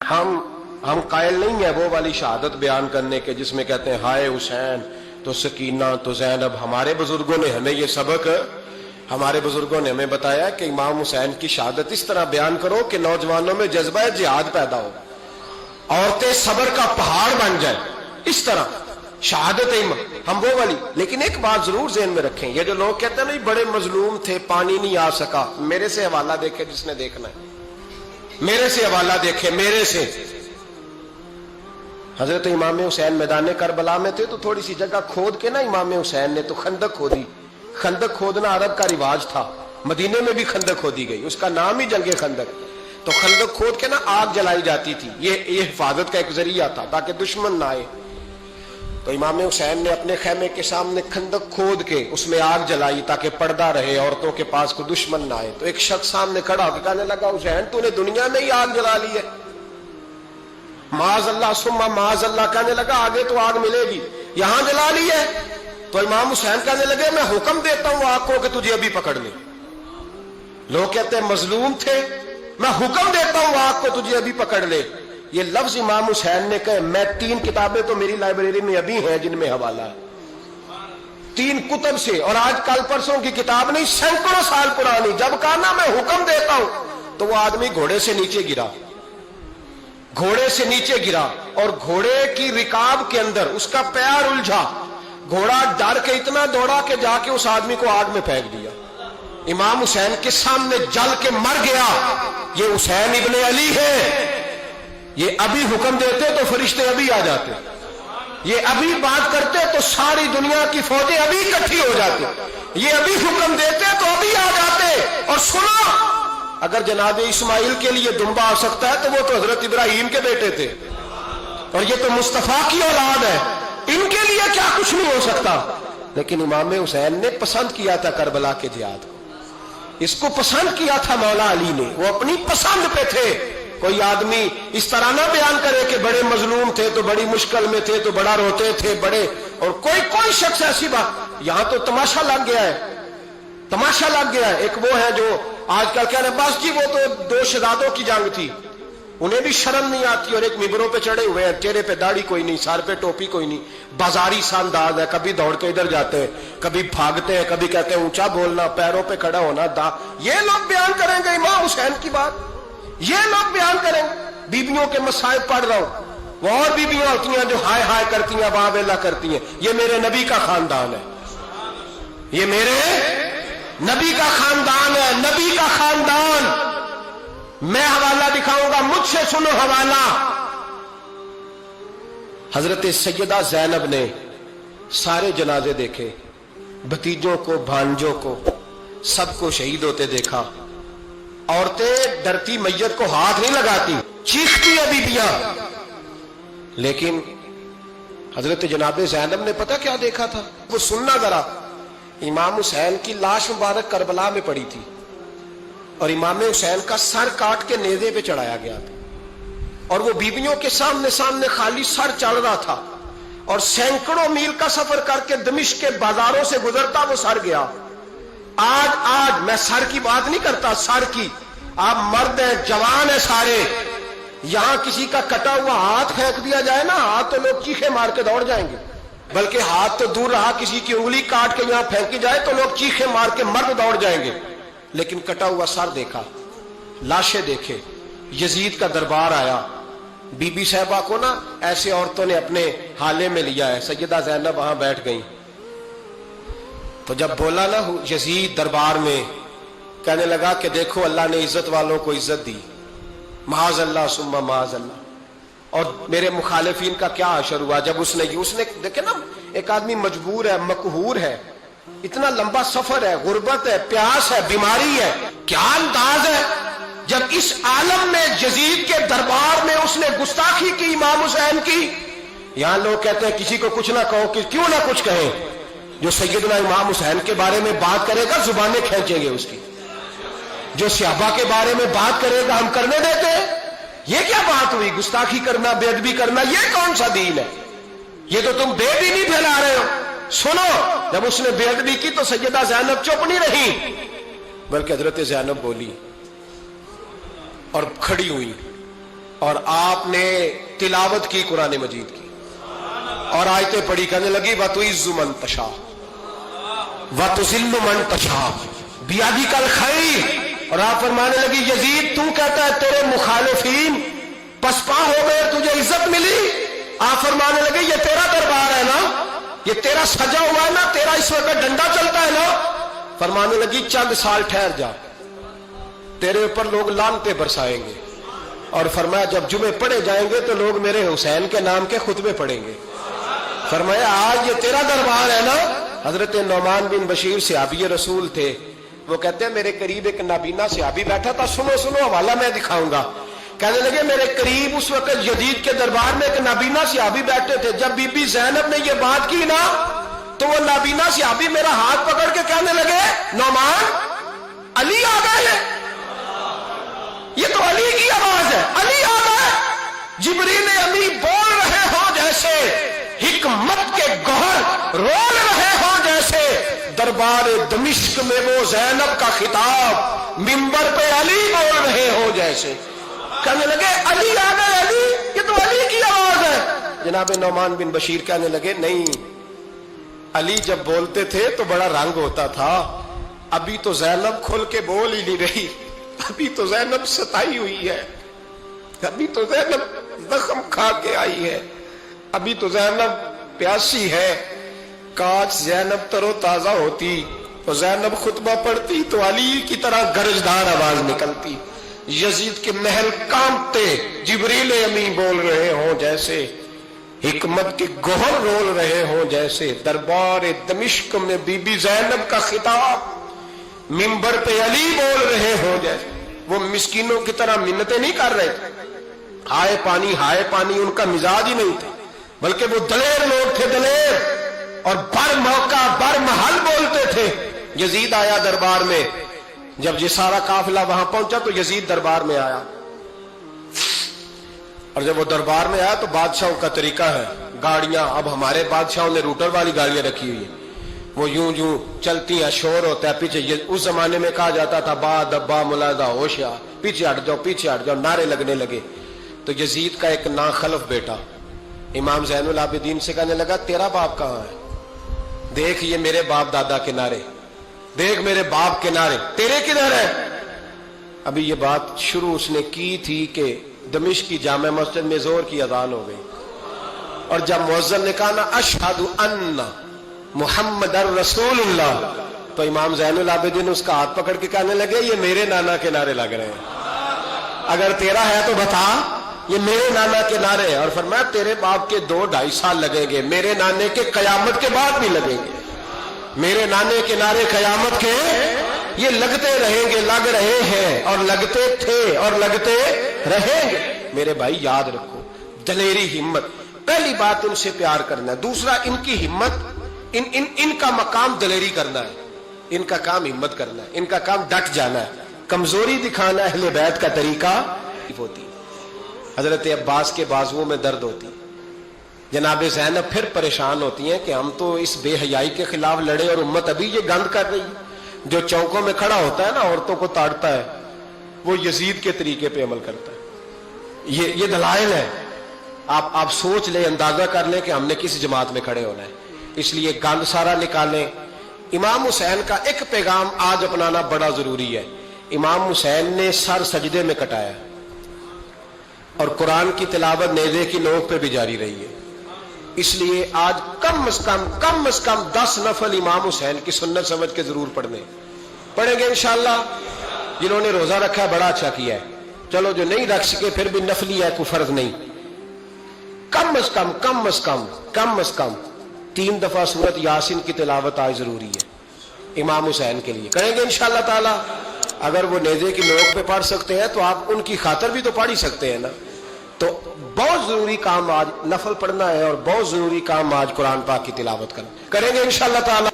हम कायल नहीं है वो वाली शहादत बयान करने के जिसमें कहते हैं हाय हुसैन तो सकीना तो ज़ैनब। हमारे बुजुर्गों ने हमें ये सबक, हमारे बुजुर्गों ने हमें बताया कि इमाम हुसैन की शहादत इस तरह बयान करो कि नौजवानों में जज्बा जिहाद पैदा हो, औरतें सब्र का पहाड़ बन जाए। इस तरह शहादत हम वो वाली। लेकिन एक बात जरूर ज़हन में रखें, ये जो लोग कहते हैं ना बड़े मजलूम थे पानी नहीं आ सका, मेरे से हवाला देखे जिसने देखना है, मेरे से हवाला देखे, मेरे से। हजरत इमाम हुसैन मैदान करबला में थे तो थोड़ी सी जगह खोद के ना इमाम हुसैन ने तो खंदक खोदी। खंदक खोदना अरब का रिवाज था, मदीने में भी खंदक खोदी गई, उसका नाम ही जंगे खंदक। तो खंदक खोद के ना आग जलाई जाती थी, ये हिफाजत का एक जरिया था ताकि दुश्मन ना आए। तो इमाम हुसैन ने अपने खैमे के सामने खंदक खोद के उसमें आग जलाई ताकि पर्दा रहे, औरतों के पास कोई दुश्मन ना आए। तो एक शख्स सामने खड़ा होकर कहने लगा, हुसैन तूने दुनिया में ही आग जला ली है। माज अल्लाह सुम्मा माज अल्लाह कहने लगा, आगे तो आग मिलेगी, यहां जला ली है। तो इमाम हुसैन कहने लगे, मैं हुक्म देता हूं आग को कि तुझे अभी पकड़ ले। लोग कहते हैं मजलूम थे, मैं हुक्म देता हूं आग को तुझे अभी पकड़ ले। ये लफ्ज इमाम हुसैन ने कहे। मैं 3 किताबें तो मेरी लाइब्रेरी में अभी हैं जिनमें हवाला है, 3 कुतब से, और आज कल परसों की किताब नहीं, सैकड़ों साल पुरानी। जब कहा ना मैं हुक्म देता हूं तो वो आदमी घोड़े से नीचे गिरा, घोड़े से नीचे गिरा और घोड़े की रिकाब के अंदर उसका पैर उलझा। घोड़ा डर के इतना दौड़ा कि जाके उस आदमी को आग में फेंक दिया। इमाम हुसैन के सामने जल के मर गया। ये हुसैन इब्ने अली है, ये अभी हुक्म देते तो फरिश्ते अभी आ जाते, ये अभी बात करते तो सारी दुनिया की फौजें अभी इकट्ठी हो जाती, ये अभी हुक्म देते तो अभी आ जाते। और सुनो, अगर जनाब इस्माइल के लिए दुम्बा आ सकता है तो वो तो हजरत इब्राहिम के बेटे थे, और ये तो मुस्तफा की औलाद है, इनके लिए क्या कुछ नहीं हो सकता। लेकिन इमाम हुसैन ने पसंद किया था करबला के जिहाद को, इसको पसंद किया था मौला अली ने, वो अपनी पसंद पे थे। कोई आदमी इस तरह ना बयान करे कि बड़े मजलूम थे तो बड़ी मुश्किल में थे तो बड़ा रोते थे बड़े, और कोई शख्स ऐसी बात। यहां तो तमाशा लग गया है, तमाशा लग गया है। एक वो है जो आजकल कह रहे बस जी वो तो 2 शहजादों की जंग थी, उन्हें भी शर्म नहीं आती, और एक मिंबरों पे चढ़े हुए हैं, चेहरे पे दाढ़ी कोई नहीं, सर पे टोपी कोई नहीं, बाजारी सा अंदाज है, कभी दौड़ के इधर जाते हैं, कभी भागते हैं, कभी कहते हैं ऊंचा बोलना, पैरों पे खड़ा होना, ये लोग बयान करेंगे इमाम हुसैन की बात, ये लोग बयान करेंगे। बीबियों के मसाइब पढ़ रहा हूं, वो और बीबियां होती हैं जो हाय हाय करती हैं, वावेला करती हैं। ये मेरे नबी का खानदान है, ये मेरे नबी का खानदान है, नबी का खानदान। मैं हवाला दिखाऊंगा, मुझसे सुनो हवाला। हजरत सैयदा ज़ैनब ने सारे जनाजे देखे, भतीजों को, भांजों को, सबको शहीद होते देखा। औरतें डरती मैयत को हाथ नहीं लगाती, चीखती है बीबियां। लेकिन हजरत जनाब ज़ैनब ने पता क्या देखा था, वो सुनना जरा। इमाम हुसैन की लाश मुबारक करबला में पड़ी थी, और इमाम हुसैन का सर काट के नेज़े पे चढ़ाया गया था, और वो बीबियों के सामने सामने खाली सर चढ़ रहा था, और सैकड़ों मील का सफर करके दमिश्क के बाजारों से गुजरता वो सर गया। आज मैं सर की बात नहीं करता, सर की, आप मर्द हैं, जवान है सारे, यहां किसी का कटा हुआ हाथ फेंक दिया जाए ना, हाथ तो लोग चीखे मार के दौड़ जाएंगे, बल्कि हाथ तो दूर रहा, किसी की उंगली काट के यहां फेंकी जाए तो लोग चीखे मार के मर्द दौड़ जाएंगे। लेकिन कटा हुआ सर देखा, लाशें देखे। यजीद का दरबार आया, बीबी साहबा को ना ऐसे औरतों ने अपने हाले में लिया है, सैयदा ज़ैनब वहां बैठ गई। तो जब बोला ना यजीद दरबार में, कहने लगा कि देखो अल्लाह ने इज्जत वालों को इज्जत दी, माज अल्लाह सुम्मा माज अल्लाह। और मेरे मुखालिफिन का क्या अशर हुआ जब उसने देखे ना, एक आदमी मजबूर है, मकहूर है, इतना लंबा सफर है, गुर्बत है, प्यास है, बीमारी है, क्या अंदाज है जब इस आलम में यजीद के दरबार में उसने गुस्ताखी की इमाम हुसैन की। यहां लोग कहते हैं किसी को कुछ ना कहो, कि क्यों ना कुछ कहें, जो सैयदना इमाम हुसैन के बारे में बात करेगा जुबानें खींचेंगे उसकी, जो सहाबा के बारे में बात करेगा हम करने देते हैं। ये क्या बात हुई, गुस्ताखी करना, बेअदबी करना, ये कौन सा दीन है? ये तो तुम बेदी नहीं फैला रहे हो। सुनो, जब उसने बेअदबी की तो सैयदा ज़ैनब चुप नहीं रही, बल्कि हजरत ज़ैनब बोली और खड़ी हुई। اور آپ نے تلاوت کی قرآن مجید کی اور آیتیں پڑھی، کہنے لگی وَتُعِزُّ مَن تَشَاءُ وَتُذِلُّ مَن تَشَاءُ بِیَدِکَ الْخَیْرُ، اور آپ فرمانے لگی یزید تو کہتا ہے تیرے مخالفین پسپا ہو گئے، تجھے عزت ملی؟ آپ فرمانے لگے یہ تیرا دربار ہے نا، یہ تیرا سجا ہوا ہے نا، تیرا اس وقت ڈنڈا چلتا ہے نا؟ فرمانے لگی چند سال ٹھہر جا، تیرے اوپر لوگ لعنتیں برسائیں گے، اور فرمایا جب جمعے پڑھے جائیں گے تو لوگ میرے حسین کے نام کے خطبے پڑھیں گے۔ فرمایا آج یہ تیرا دربار ہے نا۔ حضرت نعمان بن بشیر صحابی رسول تھے، وہ کہتے ہیں میرے قریب ایک نابینا صحابی بیٹھا تھا، سنو سنو حوالہ میں دکھاؤں گا۔ کہنے لگے میرے قریب اس وقت یزید کے دربار میں ایک نابینا صحابی بیٹھے تھے، جب بی بی زینب نے یہ بات کی نا تو وہ نابینا صحابی میرا ہاتھ پکڑ کے کہنے لگے نعمان علی آ گئے، یہ تو علی کی آواز ہے، علی آ گئے، جبریل امی بول رہے ہوں جیسے، حکمت کے گوہر رول رہے ہوں جیسے، دربار دمشق میں وہ زینب کا خطاب منبر پہ علی بول رہے ہوں جیسے۔ کہنے لگے علی آ گئے، علی، یہ تو علی کی آواز ہے۔ جناب نعمان بن بشیر کہنے لگے نہیں، علی جب بولتے تھے تو بڑا رنگ ہوتا تھا، ابھی تو زینب کھل کے بول ہی نہیں رہی، ابھی تو زینب ستائی ہوئی ہے، ابھی تو زینب زخم کھا کے آئی ہے، ابھی تو زینب پیاسی ہے۔ کاش زینب تر و تازہ ہوتی تو زینب خطبہ پڑھتی تو علی کی طرح گرجدار آواز نکلتی، یزید کے محل کانپتے، جبریل امی بول رہے ہوں جیسے، حکمت کے گوہر رول رہے ہوں جیسے، دربار دمشق میں بی بی زینب کا خطاب منبر پہ علی بول رہے ہوں جیسے۔ وہ مسکینوں کی طرح منتیں نہیں کر رہے تھے، ہائے پانی ان کا مزاج ہی نہیں تھا، بلکہ وہ دلیر لوگ تھے، دلیر، اور بر موقع بر محل بولتے تھے۔ یزید آیا دربار میں، جب یہ سارا قافلہ وہاں پہنچا تو یزید دربار میں آیا، اور جب وہ دربار میں آیا تو بادشاہوں کا طریقہ ہے، گاڑیاں، اب ہمارے بادشاہوں نے روٹر والی گاڑیاں رکھی ہوئی ہیں، وہ یوں یوں چلتی ہیں، شور ہوتا ہے پیچھے۔ اس زمانے میں کہا جاتا تھا با دبا ملاحظہ ہوشیا، پیچھے ہٹ جاؤ پیچھے ہٹ جاؤ، نعرے لگنے لگے۔ تو یزید کا ایک ناخلف بیٹا امام زین العابدین سے کہنے لگا تیرا باپ کہاں ہے؟ دیکھ یہ میرے باپ دادا کے نعرے، دیکھ میرے باپ کے نعرے، تیرے کدھر ہے؟ ابھی یہ بات شروع اس نے کی تھی کہ دمشق کی جامع مسجد میں زور کی اذان ہو گئی، اور جب مؤذن نے کہا نا اشہد ان محمد رسول اللہ، تو امام زین العابدین اس کا ہاتھ پکڑ کے کہنے لگے یہ میرے نانا کے نعرے لگ رہے ہیں، اگر تیرا ہے تو بتا، یہ میرے نانا کے نعرے ہیں۔ اور فرمایا تیرے باپ کے 2-2.5 سال لگیں گے، میرے نانے کے قیامت کے بعد بھی لگیں گے، میرے نانے کے نعرے قیامت کے یہ لگتے رہیں گے، لگ رہے ہیں اور لگتے تھے اور لگتے رہیں گے۔ میرے بھائی یاد رکھو، دلیری، ہمت، پہلی بات ان سے پیار کرنا ہے، دوسرا ان کی ہمت، ان کا مقام دلیری کرنا ہے، ان کا کام ہمت کرنا ہے، ان کا کام ڈٹ جانا ہے، کمزوری دکھانا اہل بیت کا طریقہ ہوتی۔ حضرت عباس کے بازوؤں میں درد ہوتی، جناب زینب پھر پریشان ہوتی ہیں کہ ہم تو اس بے حیائی کے خلاف لڑے اور امت ابھی یہ گند کر رہی ہے۔ جو چوکوں میں کھڑا ہوتا ہے نا عورتوں کو تاڑتا ہے، وہ یزید کے طریقے پہ عمل کرتا ہے۔ یہ دلائل ہے، آپ سوچ لیں، اندازہ کر لیں کہ ہم نے کس جماعت میں کھڑے ہونا ہے، اس لیے گند سارا نکالیں۔ امام حسین کا ایک پیغام آج اپنانا بڑا ضروری ہے۔ امام حسین نے سر سجدے میں کٹایا اور قرآن کی تلاوت نیزے کی نوک پہ بھی جاری رہی ہے، اس لیے آج کم از کم 10 نفل امام حسین کی سنت سمجھ کے ضرور پڑھیں گے انشاءاللہ۔ جنہوں نے روزہ رکھا ہے بڑا اچھا کیا ہے، چلو جو نہیں رکھ سکے پھر بھی نفلی ہے، کوئی فرض نہیں، کم از کم 3 دفعہ سورت یاسین کی تلاوت آج ضروری ہے امام حسین کے لیے، کریں گے انشاءاللہ تعالی۔ اگر وہ نیزے کی نوک پہ پڑھ سکتے ہیں تو آپ ان کی خاطر بھی تو پڑھ ہی سکتے ہیں نا۔ تو بہت ضروری کام آج نفل پڑھنا ہے، اور بہت ضروری کام آج قرآن پاک کی تلاوت کرنا، کریں گے انشاءاللہ تعالی۔